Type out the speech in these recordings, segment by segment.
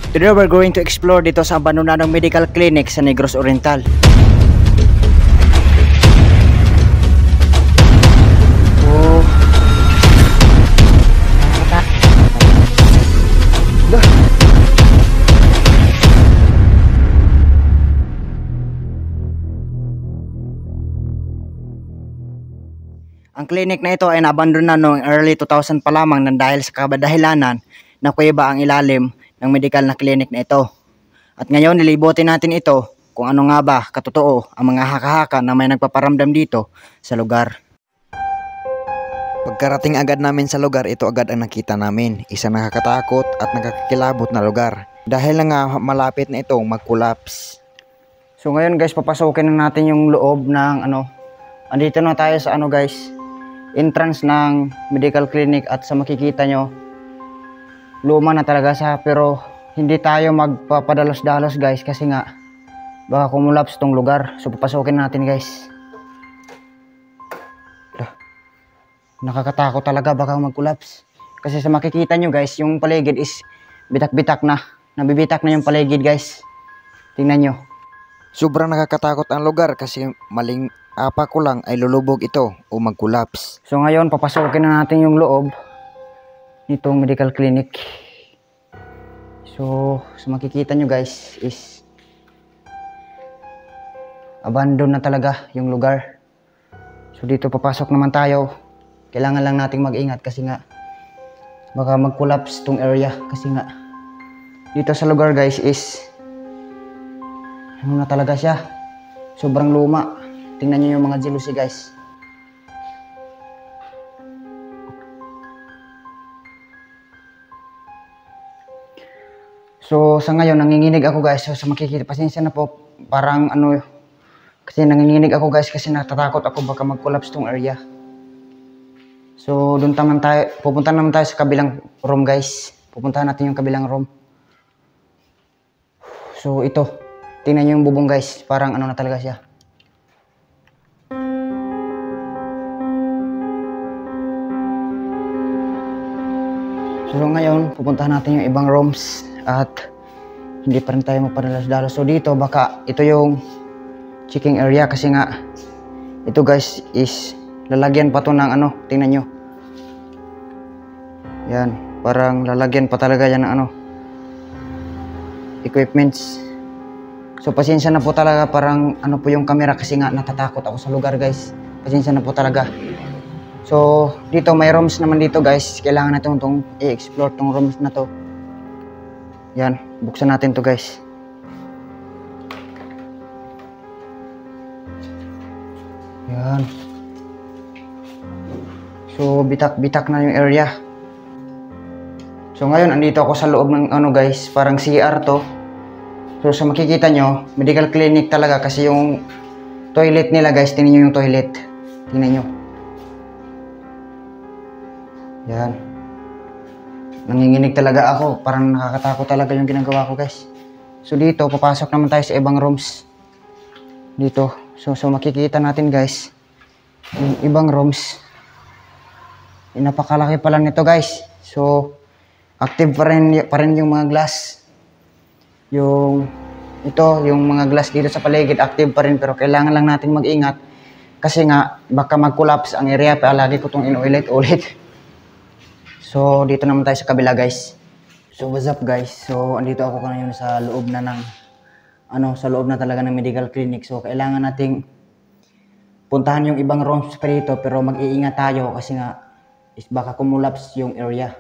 Today we're going to explore dito sa abandonadong medical clinic sa Negros Oriental. Ang clinic na ito ay nabandon na noong early 2000 pa lamang nang dahil sa kabadahilanan na kuweba ang ilalim ng medical na clinic na ito. At ngayon nilibutin natin ito kung ano nga ba katotoo ang mga haka-haka na may nagpaparamdam dito sa lugar. Pagkarating agad namin sa lugar, ito agad ang nakita namin. Isang nakakatakot at nakakakilabot na lugar. Dahil na nga malapit na itong mag-collapse. So ngayon guys, papasukin na natin yung loob ng andito na tayo sa guys, entrance ng medical clinic at sa makikita nyo, luma na talaga siya pero hindi tayo magpapadalos-dalos guys kasi nga baka kumulaps tong lugar. So papasukin natin guys. Nakakatakot talaga baka mag-collapse kasi sa makikita nyo guys, yung paligid is bitak-bitak na, nabibitak na yung paligid guys. Tingnan nyo, sobrang nakakatakot ang lugar kasi maling apa ko lang ay lulubog ito o mag-collapse. So ngayon papasukin na natin yung loob nitong medical clinic. So sa makikita nyo guys is abandon na talaga yung lugar. So dito papasok naman tayo. Kailangan lang nating mag-ingat kasi nga baka mag-collapse tong area kasi nga dito sa lugar guys is na talaga siya, sobrang luma. Tingnan nyo yung mga jealousy guys. So sa ngayon nanginginig ako guys. So sa makikita, pasensya na po, parang kasi nanginginig ako guys kasi natatakot ako baka mag-collapse tong area. So doon taman tayo, pupunta naman tayo sa kabilang room guys. Pupuntahan natin yung kabilang room. So ito, tingnan nyo yung bubong guys, parang na talaga siya. So ngayon, pupuntahan natin yung ibang rooms at hindi pa rin tayo mapadalos-dalos. So dito, baka ito yung checking area kasi nga ito guys is lalagyan pa to ng tingnan nyo. Yan, parang lalagyan pa talaga yan ng equipments. So pasensya na po talaga, parang po yung camera kasi nga natatakot ako sa lugar guys. Pasensya na po talaga. So dito may rooms naman dito guys. Kailangan natin itong i-explore tong rooms na to. Yan, buksan natin to guys. Yan. So bitak-bitak na yung area. So ngayon andito ako sa loob ng guys, parang CR to. So sa makikita nyo, medical clinic talaga kasi yung toilet nila guys, tingnan nyo yung toilet. Tingnan nyo. Yan. Nanginginig talaga ako, parang nakakatakot talaga yung ginagawa ko guys. So dito, papasok naman tayo sa ibang rooms. Dito. So makikita natin guys, yung ibang rooms. Napakalaki pa lang nito guys. So active pa rin yung mga glass. Yung mga glass dito sa paligid active pa rin pero kailangan lang natin mag-ingat kasi nga baka mag-collapse ang area pa. Lagi ko itong inuulit-ulit. So dito naman tayo sa kabila guys. So what's up guys? So andito ako ngayon sa loob na ng sa loob na talaga ng medical clinic. So kailangan nating puntahan yung ibang rooms pa dito pero mag-iingat tayo kasi nga is baka kumulaps yung area.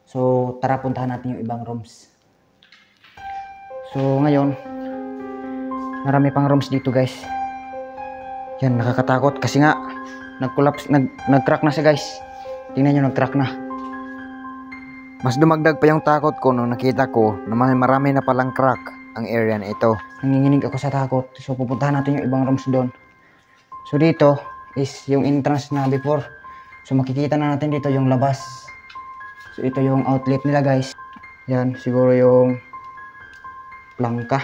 So tara puntahan natin yung ibang rooms. So ngayon marami pang rooms dito guys. Yan, nakakatakot kasi nga nag-collapse, nag-crack na siya guys. Tingnan nyo, nag-crack na. Mas dumagdag pa yung takot ko nung nakita ko na marami na palang crack ang area na ito. Nanginginig ako sa takot. So pupuntahan natin yung ibang rooms doon. So dito is yung entrance na before. So makikita na natin dito yung labas. So ito yung outlet nila guys. Yan, siguro yung plangka.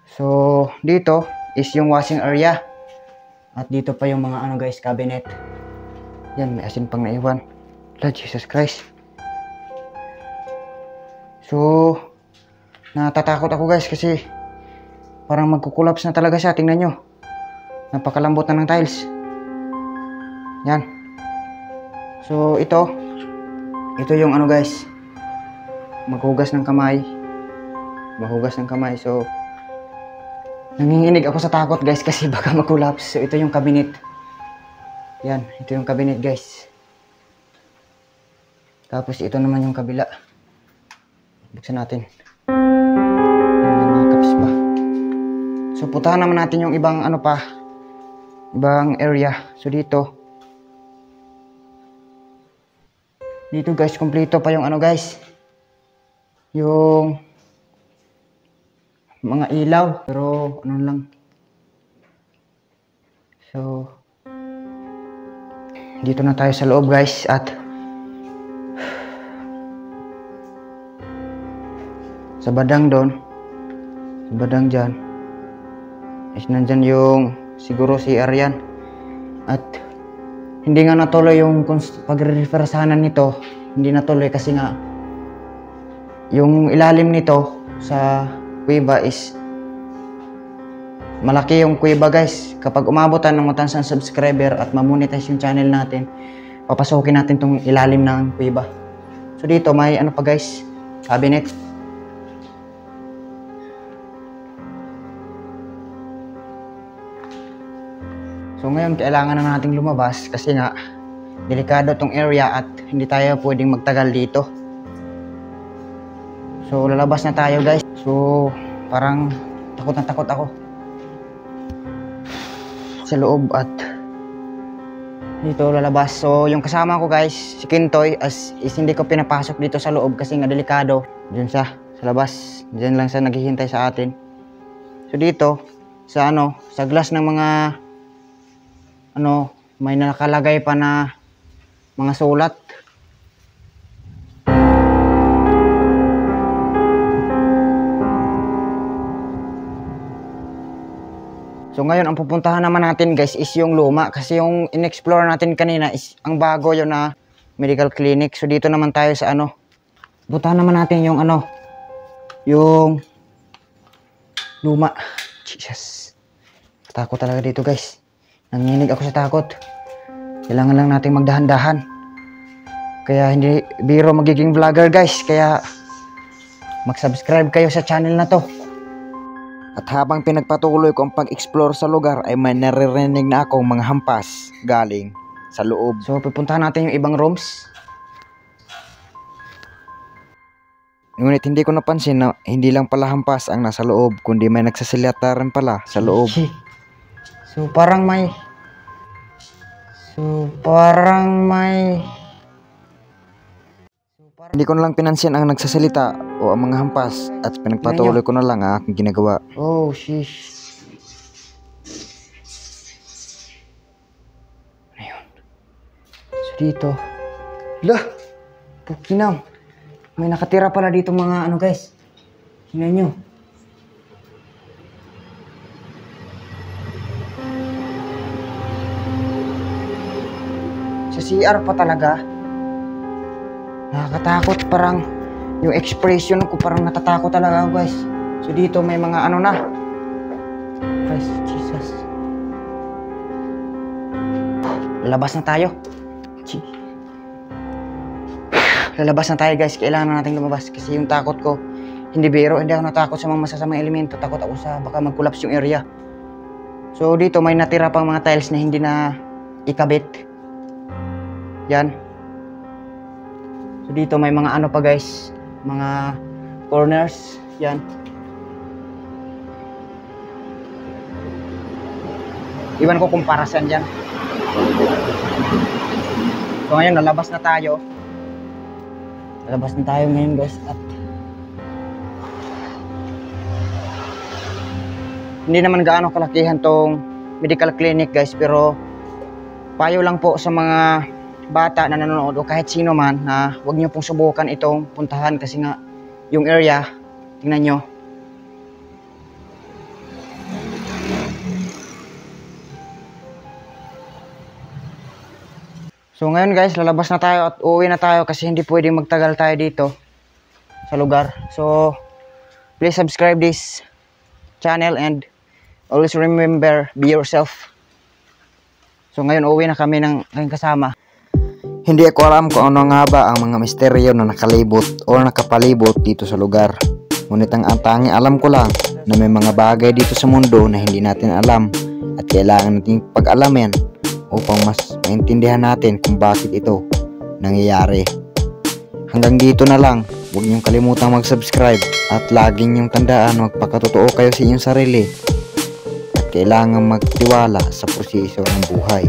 So dito is yung washing area. At dito pa yung mga guys, cabinet. Yan, may asin pang naiwan. Lord Jesus Christ. So, natatakot ako guys kasi parang magkukulaps na talaga siya. Tingnan nyo. Napakalambot na ng tiles. Yan. So, ito yung ano guys. Maghugas ng kamay. Mahugas ng kamay. So, nanginginig ako sa takot guys kasi baka magkulaps. So, ito yung cabinet. Yan. Ito yung cabinet guys. Tapos, ito naman yung kabila. Buksan natin. May mga cups pa. So, putahan naman natin yung ibang ano pa. Ibang area. So, dito guys, kompleto pa yung ano guys. Yung mga ilaw. Pero, ano lang. So, dito na tayo sa loob guys. At, sa badang doon, sa badang dyan, is nandyan yung siguro si Aryan. At hindi nga natuloy yung pagre-refersanan nito, hindi natuloy kasi nga yung ilalim nito sa kuweba is malaki yung kuweba guys. Kapag umabotan ng 1,000 subscriber at mamonetize yung channel natin, papasukin natin tong ilalim ng kuweba. So dito may ano pa guys, cabinet. So ngayon kailangan na nating lumabas kasi nga delikado tong area at hindi tayo pwedeng magtagal dito. So lalabas na tayo guys. So parang takot na takot ako sa loob at dito lalabas. So yung kasama ko guys, si Kintoy, is hindi ko pinapasok dito sa loob kasi nga delikado. Diyan siya sa labas. Diyan lang siya naghihintay sa atin. So dito sa sa glass ng mga may nakalagay pa na mga sulat. So ngayon ang pupuntahan naman natin guys is yung luma kasi yung in-explore natin kanina is ang bago yun na medical clinic. So dito naman tayo sa puntahan naman natin yung yung luma. Jesus. Takot talaga dito guys. Nanginig ako sa takot. Kailangan lang natin magdahan-dahan. Kaya hindi biro magiging vlogger guys. Kaya mag-subscribe kayo sa channel na to. At habang pinagpatuloy ko ang pag-explore sa lugar ay may naririnig na akong mga hampas galing sa loob. So pupuntahan natin yung ibang rooms. Ngunit hindi ko napansin na hindi lang pala hampas ang nasa loob, kundi may nagsasalita rin pala sa loob. So parang may hindi ko na lang pinansin ang nagsasalita o ang mga hampas at pinagpatuloy ko na lang ang aking ginagawa. Oh sheesh. Ayun. So dito. Lah! Pukinaw. May nakatira pala dito mga guys. Tingnan nyo. Sa CR pa talaga. Nakakatakot, parang yung expression ko parang natatakot talaga ako guys. So dito may mga na. Christ Jesus. Lalabas na tayo. Lalabas na tayo guys. Kailangan natin lumabas kasi yung takot ko hindi biro. Hindi ako natakot sa mga masasamang elemento. Takot ako sa baka mag-collapse yung area. So dito may natira pang mga tiles na hindi na ikabit. Yan. So dito may mga pa guys, mga corners. Yan. Iwan ko kung para saan yan. So ngayon lalabas na tayo. Lalabas na tayo ngayon guys. At hindi naman gaano kalakihan tong medical clinic guys, pero payo lang po sa mga bata na nanonood o kahit sino man na huwag nyo pong subukan itong puntahan kasi nga yung area, tingnan nyo. So ngayon guys, lalabas na tayo at uuwi na tayo kasi hindi pwedeng magtagal tayo dito. sa lugar. So, please subscribe this channel and always remember, be yourself. So, ngayon uwi na kami ng aking kasama. Hindi ako alam kung ano nga ba ang mga misteryo na nakalibot o nakapalibot dito sa lugar. Ngunit ang tanging alam ko lang na may mga bagay dito sa mundo na hindi natin alam at kailangan nating pag-alamin upang mas maintindihan natin kung bakit ito nangyayari. Hanggang dito na lang. Huwag niyong kalimutang mag-subscribe at lagi niyong tandaan magpakatotoo kayo sa inyong sarili at kailangan magtiwala sa proseso ng buhay.